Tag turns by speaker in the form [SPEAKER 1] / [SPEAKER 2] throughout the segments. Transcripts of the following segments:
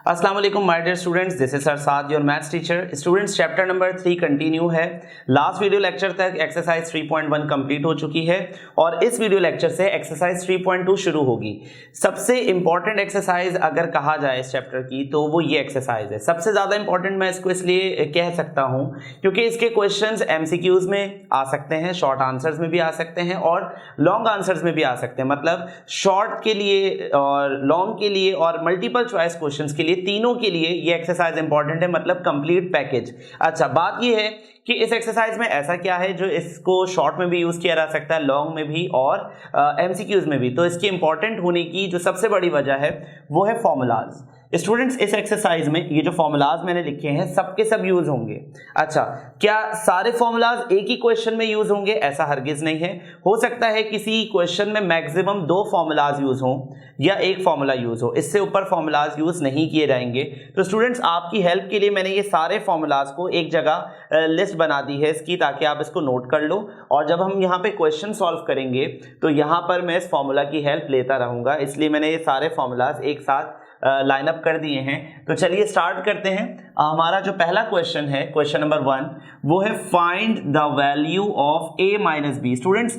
[SPEAKER 1] अस्सलाम वालेकुम my dear students, this is Sarsad your maths teacher. Students chapter number 3 continue है। Last video lecture तक exercise 3.1 complete हो चुकी है और इस वीडियो लेक्चर से एक्सरसाइज 3.2 शुरू होगी। सबसे इंपॉर्टेंट एक्सरसाइज अगर कहा जाए इस चैप्टर की तो वो ये एक्सरसाइज है। सबसे ज्यादा इंपॉर्टेंट मैं इसको इसलिए कह सकता हूँ क्योंकि इसके क्वेश्चंस एमसीक्यूज में आ सकते हैं, शॉर्ट आंसर्स में भी आ सकते हैं और लॉन्ग आंसर्स में भी आ सकते हैं। मतलब शॉर्ट के लिए और लॉन्ग के लिए और मल्टीपल चॉइस क्वेश्चंस के लिए, तीनों के लिए ये एक्सरसाइज इंपॉर्टेंट है, मतलब कंप्लीट पैकेज। अच्छा, बात ये है कि इस एक्सरसाइज में ऐसा क्या है जो इसको शॉर्ट में भी यूज किया जा सकता है, लॉन्ग में भी और एमसीक्यूज में भी। तो इसके इंपॉर्टेंट होने की जो सबसे बड़ी वजह है वो है फॉर्मूलाज। स्टूडेंट्स इस एक्सरसाइज में ये जो फॉर्मूलाज मैंने लिखे हैं सबके सब यूज होंगे। अच्छा, क्या सारे फॉर्मूलाज एक ही क्वेश्चन में यूज होंगे? ऐसा हरगिज नहीं है। हो सकता है किसी क्वेश्चन में मैक्सिमम 2 फॉर्मूलाज यूज हो या एक फॉर्मूला यूज हो, इससे ऊपर फॉर्मूलाज यूज नहीं किए जाएंगे। तो स्टूडेंट्स आपकी हेल्प के लिए मैंने ये सारे फॉर्मूलाज को एक जगह लिस्ट बना दी है इसकी, ताकि आप इसको नोट कर लो और जब हम यहाँ पे क्वेश्चन सॉल्व करेंगे तो यहाँ पर मैं इस फॉर्मूला की हेल्प लेता रहूंगा, इसलिए मैंने ये सारे फॉर्मूलाज एक साथ लाइन अप कर दिए हैं। तो चलिए स्टार्ट करते हैं। हमारा जो पहला क्वेश्चन है, क्वेश्चन नंबर 1, वो है find the value of a minus B. Students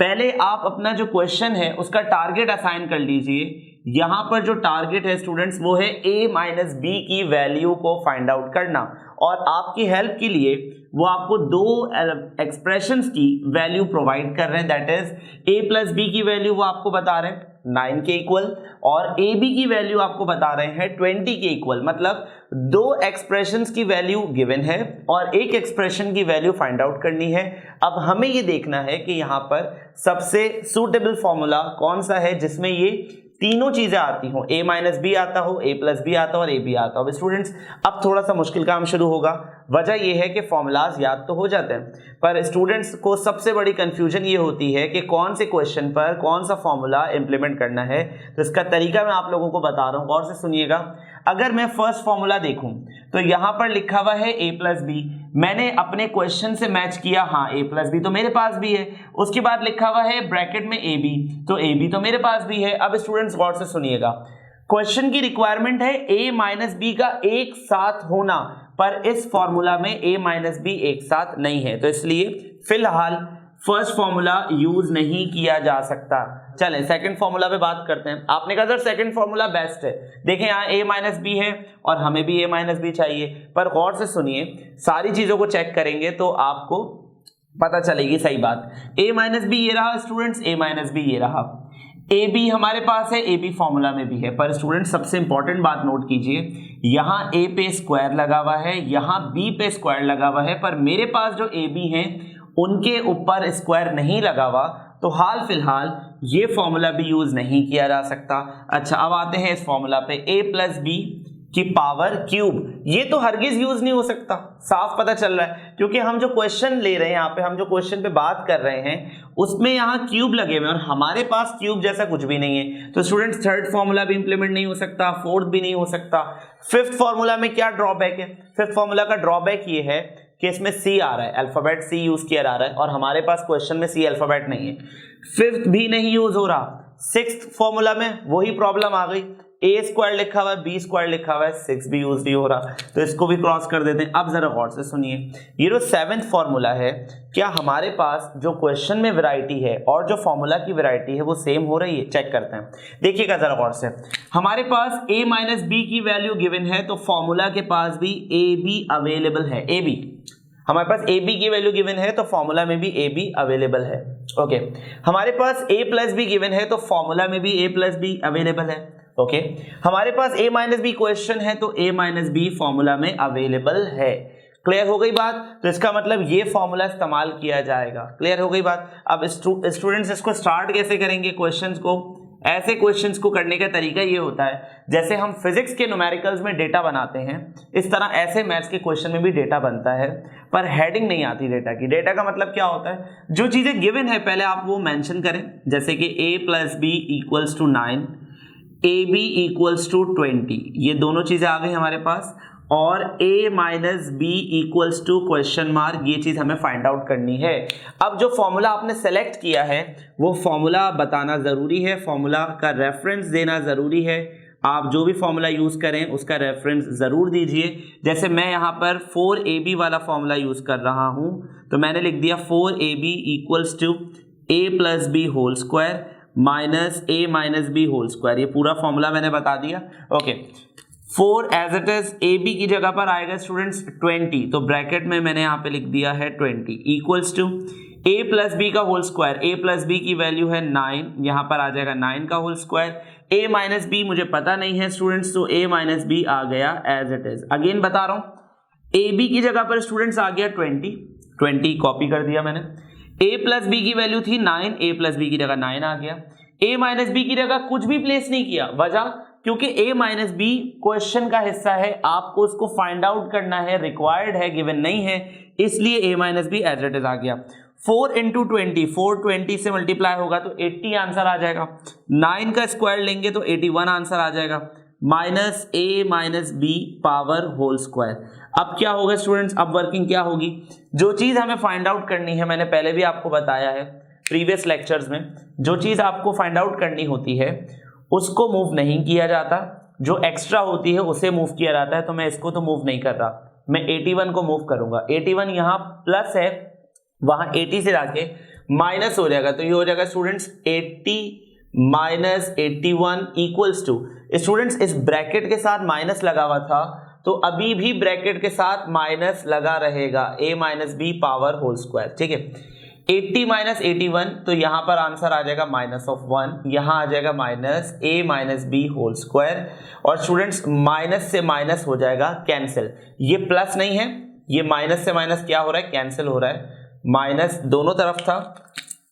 [SPEAKER 1] पहले आप अपना जो क्वेश्चन है उसका टारगेट असाइन कर लीजिए। यहां पर जो टारगेट है स्टूडेंट्स वो है a माइनस बी की वैल्यू को फाइंड आउट करना, और आपकी हेल्प के लिए वो आपको 2 एक्सप्रेशंस की वैल्यू प्रोवाइड कर रहे हैं। That is a plus B की वैल्यू वो आपको बता रहे हैं 9 के इक्वल और ab की वैल्यू आपको बता रहे हैं 20 के इक्वल। मतलब 2 एक्सप्रेशंस की वैल्यू गिवन है और एक एक्सप्रेशन की वैल्यू फाइंड आउट करनी है। अब हमें ये देखना है कि यहाँ पर सबसे सूटेबल फॉर्मूला कौन सा है जिसमें ये तीनों चीजें आती हो, a माइनस बी आता हो, a प्लस बी आता हो और ab आता हो। स्टूडेंट्स अब थोड़ा सा मुश्किल काम शुरू होगा। वजह यह है कि फॉर्मूलाज याद तो हो जाते हैं, पर स्टूडेंट्स को सबसे बड़ी कंफ्यूजन ये होती है कि कौन से क्वेश्चन पर कौन सा फॉर्मूला इंप्लीमेंट करना है। तो इसका तरीका मैं आप लोगों को बता रहा हूँ, गौर से सुनिएगा। अगर मैं फर्स्ट फॉर्मूला देखूं तो यहां पर लिखा हुआ है a प्लस बी, मैंने अपने क्वेश्चन से मैच किया, हाँ a प्लस बी तो मेरे पास भी है। उसके बाद लिखा हुआ है ब्रैकेट में ab, तो ab तो मेरे पास भी है। अब स्टूडेंट्स गौर से सुनिएगा, क्वेश्चन की रिक्वायरमेंट है a माइनस बी का एक साथ होना, पर इस फॉर्मूला में a माइनस बी एक साथ नहीं है, तो इसलिए फिलहाल फर्स्ट फॉर्मूला यूज नहीं किया जा सकता। चलें सेकंड फॉर्मूला पे बात करते हैं। आपने कहा सर सेकंड फॉर्मूला बेस्ट है। देखें यहाँ a माइनस बी है और हमें भी a माइनस बी चाहिए, पर गौर से सुनिए, सारी चीजों को चेक करेंगे तो आपको पता चलेगी सही बात। a माइनस बी ये रहा स्टूडेंट्स, a माइनस बी ये रहा, ए बी हमारे पास है, ए बी फॉर्मूला में भी है। पर स्टूडेंट सबसे इंपॉर्टेंट बात नोट कीजिए, यहाँ a पे स्क्वायर लगा हुआ है, यहाँ b पे स्क्वायर लगा हुआ है, पर मेरे पास जो ए बी हैं उनके ऊपर स्क्वायर नहीं लगा हुआ, तो हाल फिलहाल ये फॉर्मूला भी यूज नहीं किया जा सकता। अच्छा, अब आते हैं इस फॉर्मूला पे, a प्लस बी की पावर क्यूब, ये तो हरगिज यूज नहीं हो सकता, साफ पता चल रहा है, क्योंकि हम जो क्वेश्चन ले रहे हैं यहाँ पे, हम जो क्वेश्चन पे बात कर रहे हैं उसमें यहाँ क्यूब लगे हुए हैं और हमारे पास क्यूब जैसा कुछ भी नहीं है। तो स्टूडेंट्स थर्ड फॉर्मूला भी इंप्लीमेंट नहीं हो सकता, फोर्थ भी नहीं हो सकता। फिफ्थ फॉर्मूला में क्या ड्रॉबैक है? फिफ्थ फॉर्मूला का ड्रॉबैक ये है कि इसमें सी आ रहा है, अल्फाबेट सी यूज किया जा रहा है और हमारे पास क्वेश्चन में सी अल्फाबेट नहीं है। फिफ्थ भी नहीं यूज हो रहा। सिक्स्थ फॉर्मूला में वही प्रॉब्लम आ गई, a स्क्वायर लिखा हुआ है, b स्क्वायर लिखा हुआ है, 6 भी यूज नहीं हो रहा, तो इसको भी क्रॉस कर देते हैं। अब जरा गौर से सुनिए, ये जो सेवेंथ फॉर्मूला है, क्या हमारे पास जो क्वेश्चन में वैरायटी है और जो फॉर्मूला की वैरायटी है वो सेम हो रही है? चेक करते हैं, देखिएगा जरा गौर से। हमारे पास a माइनस बी की वैल्यू गिवन है, तो फॉर्मूला के पास भी a b अवेलेबल है। a b हमारे पास a b की वैल्यू गिवन है तो फॉर्मूला में भी a b अवेलेबल है। ओके, हमारे पास a प्लस बी गिवन है तो फॉर्मूला में भी a प्लस बी अवेलेबल है। ओके, हमारे पास a माइनस बी क्वेश्चन है तो a माइनस बी फॉर्मूला में अवेलेबल है। क्लियर हो गई बात? तो इसका मतलब ये फॉर्मूला इस्तेमाल किया जाएगा। क्लियर हो गई बात? अब स्टूडेंट्स इसको स्टार्ट कैसे करेंगे क्वेश्चंस को? ऐसे क्वेश्चंस को करने का तरीका ये होता है, जैसे हम फिजिक्स के न्यूमेरिकल्स में डेटा बनाते हैं, इस तरह ऐसे मैथ्स के क्वेश्चन में भी डेटा बनता है, पर हेडिंग नहीं आती डेटा की। डेटा का मतलब क्या होता है? जो चीजें गिवन है पहले आप वो मेंशन करें, जैसे कि a plus B equals to 9, ab equals to 20, ये दोनों चीजें आ गई हमारे पास, और a minus B equals to question mark, ये चीज हमें फाइंड आउट करनी है। अब जो फॉर्मूला आपने सेलेक्ट किया है वो फॉर्मूला बताना जरूरी है, फॉर्मूला का रेफरेंस देना जरूरी है, आप जो भी फॉर्मूला यूज़ करें उसका रेफरेंस ज़रूर दीजिए। जैसे मैं यहाँ पर 4ab वाला फॉर्मूला यूज़ कर रहा हूँ, तो मैंने लिख दिया 4ab equals to a plus B whole square minus a minus B whole square. ये पूरा फॉर्मूला मैंने बता दिया। Okay, 4 as it is ab की जगह पर आएगा स्टूडेंट्स 20, तो ब्रैकेट में मैंने यहाँ पे लिख दिया है 20 equals to a plus b का whole square. a plus B की वैल्यू है 9, यहाँ पर आ जाएगा 9 का whole square. a minus b मुझे पता नहीं है स्टूडेंट्स, तो a माइनस बी आ गया एज इट इज। अगेन बता रहा हूँ ab की जगह पर स्टूडेंट्स आ गया 20 कॉपी कर दिया मैंने। a प्लस बी की वैल्यू थी 9, a प्लस बी की जगह 9 आ गया। a माइनस बी की जगह कुछ भी प्लेस नहीं किया, वजह क्योंकि a माइनस बी क्वेश्चन का हिस्सा है, आपको उसको फाइंड आउट करना है, रिक्वायर्ड है, गिवन नहीं है, इसलिए a minus b as it is आ गया। 4 इंटू 20, 420 से मल्टीप्लाई होगा तो 80 आंसर आ जाएगा। 9 का स्क्वायर लेंगे तो 81 आंसर आ जाएगा, minus a minus B power whole square. अब क्या होगा स्टूडेंट्स, अब वर्किंग क्या होगी, जो चीज़ हमें फाइंड आउट करनी है, मैंने पहले भी आपको बताया है प्रीवियस लेक्चर्स में, जो चीज़ आपको फाइंड आउट करनी होती है उसको मूव नहीं किया जाता, जो एक्स्ट्रा होती है उसे मूव किया जाता है। तो मैं इसको तो मूव नहीं कर रहा, मैं 81 को मूव करूंगा। 81 यहाँ प्लस है, वहाँ 80 से जाके माइनस हो जाएगा, तो ये हो जाएगा students 80 minus 81 equals to, students इस ब्रैकेट के साथ माइनस लगा हुआ था, तो अभी भी ब्रैकेट के साथ माइनस लगा रहेगा, a minus B power whole square. ठीक है, 80 माइनस 81, तो यहाँ पर आंसर आ जाएगा माइनस ऑफ 1, यहाँ आ जाएगा minus a minus B whole square. और स्टूडेंट्स माइनस से माइनस हो जाएगा कैंसिल, ये प्लस नहीं है, ये माइनस से माइनस क्या हो रहा है, कैंसिल हो रहा है, माइनस दोनों तरफ था,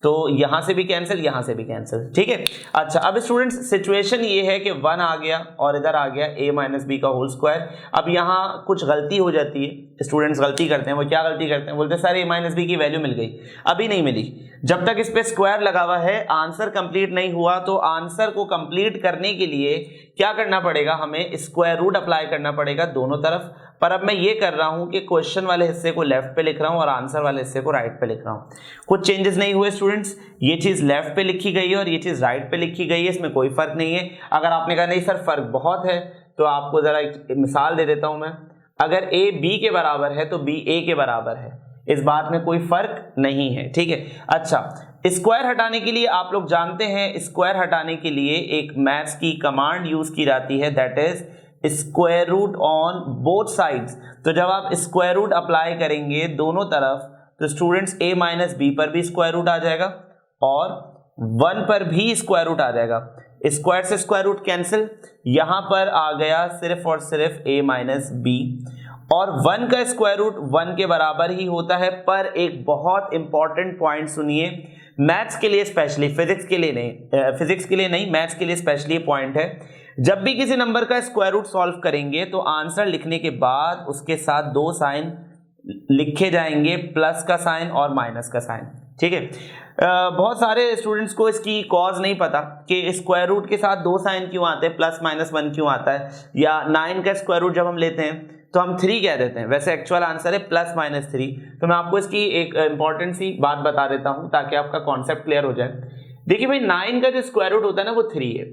[SPEAKER 1] तो यहां से भी कैंसिल, यहां से भी कैंसिल। ठीक है, अच्छा अब स्टूडेंट्स सिचुएशन ये है कि 1 आ गया और इधर आ गया a माइनस बी का होल स्क्वायर। अब यहाँ कुछ गलती हो जाती है, स्टूडेंट्स गलती करते हैं, वो क्या गलती करते हैं, बोलते हैं सर a माइनस बी की वैल्यू मिल गई, अभी नहीं मिली, जब तक इस पे स्क्वायर लगा हुआ है आंसर कंप्लीट नहीं हुआ। तो आंसर को कंप्लीट करने के लिए क्या करना पड़ेगा, हमें स्क्वायर रूट अप्लाई करना पड़ेगा दोनों तरफ। पर अब मैं ये कर रहा हूं कि क्वेश्चन वाले हिस्से को लेफ्ट पे लिख रहा हूं और आंसर वाले हिस्से को राइट पे लिख रहा हूं। कुछ चेंजेस नहीं हुए स्टूडेंट्स, ये चीज लेफ्ट पे लिखी गई है और ये चीज राइट पे लिखी गई है, इसमें कोई फर्क नहीं है। अगर आपने कहा नहीं सर फर्क बहुत है, तो आपको जरा एक मिसाल दे देता हूं मैं। अगर a b के बराबर है तो b a के बराबर है, इस बात में कोई फर्क नहीं है। ठीक है, अच्छा स्क्वायर हटाने के लिए आप लोग जानते हैं, स्क्वायर हटाने के लिए एक मैथ्स की कमांड यूज की जाती है, that is square root on both sides. तो जब आप स्क्वायर रूट अप्लाई करेंगे दोनों तरफ, तो स्टूडेंट्स a माइनस बी पर भी स्क्वायर रूट आ जाएगा और 1 पर भी स्क्वायर रूट आ जाएगा। स्क्वायर से स्क्वायर रूट कैंसिल, यहां पर आ गया सिर्फ और सिर्फ a माइनस बी, और 1 का स्क्वायर रूट 1 के बराबर ही होता है। पर एक बहुत इंपॉर्टेंट पॉइंट सुनिए, मैथ्स के लिए स्पेशली, फिजिक्स के लिए नहीं मैथ्स के लिए स्पेशली पॉइंट है, जब भी किसी नंबर का स्क्वायर रूट सॉल्व करेंगे तो आंसर लिखने के बाद उसके साथ 2 साइन लिखे जाएंगे, प्लस का साइन और माइनस का साइन। ठीक है, बहुत सारे स्टूडेंट्स को इसकी कॉज नहीं पता कि स्क्वायर रूट के साथ 2 साइन क्यों आते हैं, प्लस माइनस 1 क्यों आता है, या 9 का स्क्वायर रूट जब हम लेते हैं तो हम 3 कह देते हैं, वैसे एक्चुअल आंसर है प्लस माइनस 3। तो मैं आपको इसकी एक इंपॉर्टेंट सी बात बता देता हूं ताकि आपका कॉन्सेप्ट क्लियर हो जाए। देखिए भाई 9 का जो स्क्वायर रूट होता है ना वो 3 है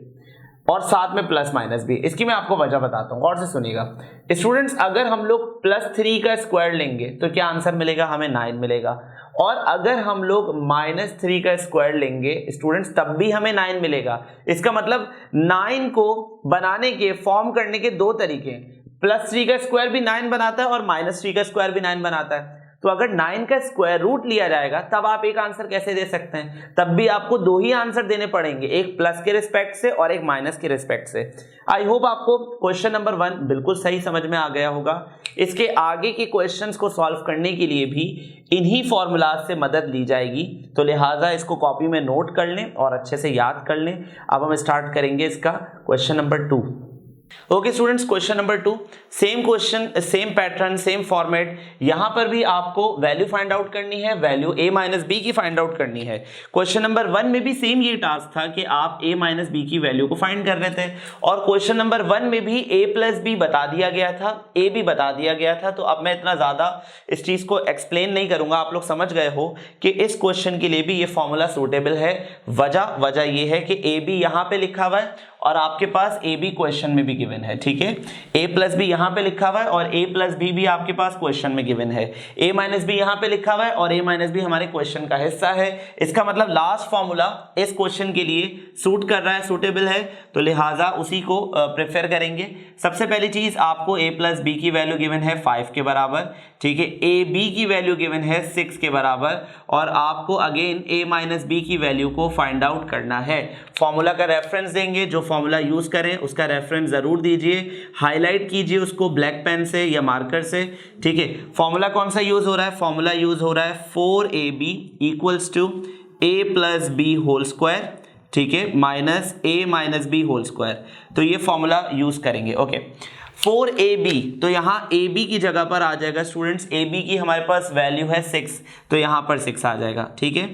[SPEAKER 1] और साथ में प्लस माइनस भी। इसकी मैं आपको वजह बताता हूँ, और से सुनिएगा स्टूडेंट्स। अगर हम लोग प्लस 3 का स्क्वायर लेंगे तो क्या आंसर मिलेगा, हमें 9 मिलेगा। और अगर हम लोग माइनस 3 का स्क्वायर लेंगे स्टूडेंट्स तब भी हमें 9 मिलेगा। इसका मतलब 9 को बनाने के, फॉर्म करने के 2 तरीके हैं, प्लस 3 का स्क्वायर भी 9 बनाता है और माइनस 3 का स्क्वायर भी 9 बनाता है। तो अगर 9 का स्क्वायर रूट लिया जाएगा तब आप एक आंसर कैसे दे सकते हैं, तब भी आपको 2 ही आंसर देने पड़ेंगे, एक प्लस के रिस्पेक्ट से और एक माइनस के रिस्पेक्ट से। आई होप आपको क्वेश्चन नंबर 1 बिल्कुल सही समझ में आ गया होगा। इसके आगे के क्वेश्चंस को सॉल्व करने के लिए भी इन्हीं फॉर्मूलाज से मदद ली जाएगी, तो लिहाजा इसको कॉपी में नोट कर लें और अच्छे से याद कर लें। अब हम स्टार्ट करेंगे इसका question number 2। Okay students, question number 2, same question, same pattern, same format. यहां पर भी आपको वैल्यू फाइंड आउट करनी है, वैल्यू a माइनस बी की फाइंड आउट करनी है। क्वेश्चन नंबर 1 में भी सेम ये टास्क था कि आप a माइनस बी की वैल्यू को फाइंड कर रहे थे, और क्वेश्चन नंबर 1 में भी a प्लस बी बता दिया गया था, a भी बता दिया गया था। तो अब मैं इतना ज्यादा इस चीज को एक्सप्लेन नहीं करूंगा, आप लोग समझ गए हो कि इस क्वेश्चन के लिए भी ये फॉर्मूला सूटेबल है। वजह ये है कि a b यहाँ पे लिखा हुआ है और आपके पास ए बी क्वेश्चन में भी गिवन है, ठीक है। ए प्लस बी यहाँ पे लिखा हुआ है और ए प्लस बी भी आपके पास क्वेश्चन में गिवन है। ए माइनस बी यहाँ पे लिखा हुआ है और ए माइनस बी हमारे क्वेश्चन का हिस्सा है। इसका मतलब लास्ट फॉर्मूला इस क्वेश्चन के लिए सूट कर रहा है, सूटेबल है, तो लिहाजा उसी को प्रेफर करेंगे। सबसे पहली चीज आपको a प्लस बी की वैल्यू गिवन है 5 के बराबर, ठीक है। ए बी की वैल्यू गिवन है 6 के बराबर और आपको अगेन a माइनस बी की वैल्यू को फाइंड आउट करना है। फॉर्मूला का रेफरेंस देंगे, जो फॉर्मूला यूज करें उसका रेफरेंस जरूर दीजिए, हाईलाइट कीजिए उसको ब्लैक पेन से या मार्कर से, ठीक है। फॉर्मूला कौन सा यूज हो रहा है? फॉर्मूला यूज हो रहा है 4ab equals to a plus B whole square, ठीक है, minus a minus B whole square. तो ये फॉर्मूला यूज करेंगे, ओके। 4ab, तो यहाँ ab की जगह पर आ जाएगा स्टूडेंट्स, ab की हमारे पास वैल्यू है 6, तो यहाँ पर 6 आ जाएगा, ठीक है।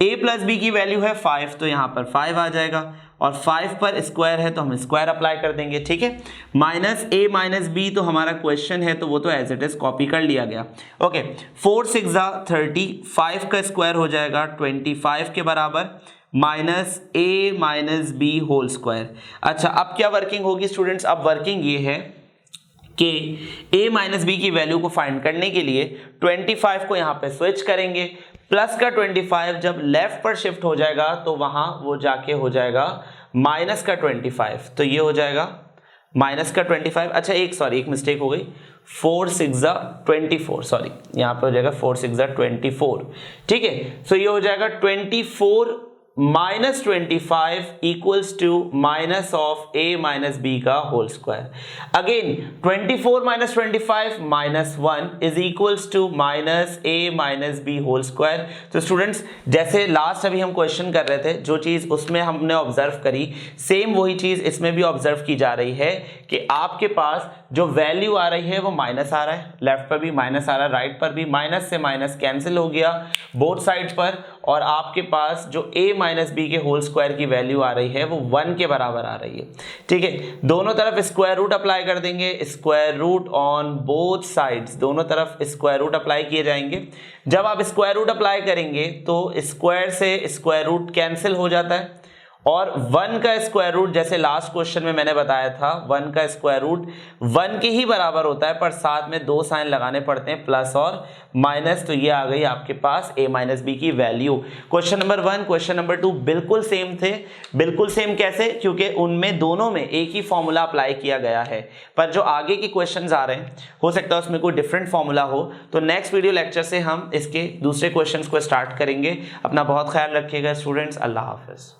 [SPEAKER 1] a प्लस बी की वैल्यू है 5, तो यहाँ पर 5 आ जाएगा और 5 पर स्क्वायर है तो हम स्क्वायर अप्लाई कर देंगे, ठीक है। माइनस a माइनस बी तो हमारा क्वेश्चन है तो वो तो एज इट इज कॉपी कर लिया गया, ओके। 4 6 30, 5 का स्क्वायर हो जाएगा 25 के बराबर, minus a minus B whole square. अच्छा, अब क्या वर्किंग होगी स्टूडेंट्स? अब वर्किंग ये है कि a माइनस बी की वैल्यू को फाइंड करने के लिए 25 को यहाँ पे स्विच करेंगे, प्लस का 25 जब लेफ्ट पर शिफ्ट हो जाएगा तो वहां वो जाके हो जाएगा माइनस का 25, तो ये हो जाएगा माइनस का 25। अच्छा एक मिस्टेक हो गई, 4 6 24, सॉरी यहाँ पे हो जाएगा 4 6 24, ठीक है। सो ये हो जाएगा 24 minus 25 equals to minus of a minus b का whole square. Again 24 minus 25 minus 1 is equals to minus a minus B whole square. तो स्टूडेंट्स, जैसे लास्ट अभी हम क्वेश्चन कर रहे थे, जो चीज उसमें हमने ऑब्जर्व करी, सेम वही चीज इसमें भी ऑब्जर्व की जा रही है कि आपके पास जो वैल्यू आ रही है वो माइनस आ रहा है, लेफ्ट पर भी माइनस आ रहा है, राइट पर भी माइनस से माइनस कैंसिल हो गया बोथ साइड पर, और आपके पास जो a माइनस बी के होल स्क्वायर की वैल्यू आ रही है वो 1 के बराबर आ रही है, ठीक है। दोनों तरफ स्क्वायर रूट अप्लाई कर देंगे, square root on both sides, दोनों तरफ स्क्वायर रूट अप्लाई किए जाएंगे। जब आप स्क्वायर रूट अप्लाई करेंगे तो स्क्वायर से स्क्वायर रूट कैंसिल हो जाता है और 1 का स्क्वायर रूट, जैसे लास्ट क्वेश्चन में मैंने बताया था, 1 का स्क्वायर रूट 1 के ही बराबर होता है, पर साथ में 2 साइन लगाने पड़ते हैं, प्लस और माइनस। तो ये आ गई आपके पास a माइनस बी की value. Question number 1, question number 2 बिल्कुल सेम थे। बिल्कुल सेम कैसे? क्योंकि उनमें दोनों में एक ही फॉर्मूला अप्लाई किया गया है, पर जो आगे के क्वेश्चन आ रहे हैं हो सकता है उसमें कोई डिफरेंट फॉर्मूला हो। तो नेक्स्ट वीडियो लेक्चर से हम इसके दूसरे क्वेश्चन को स्टार्ट करेंगे। अपना बहुत ख्याल रखिएगा स्टूडेंट्स, अल्लाह हाफिज।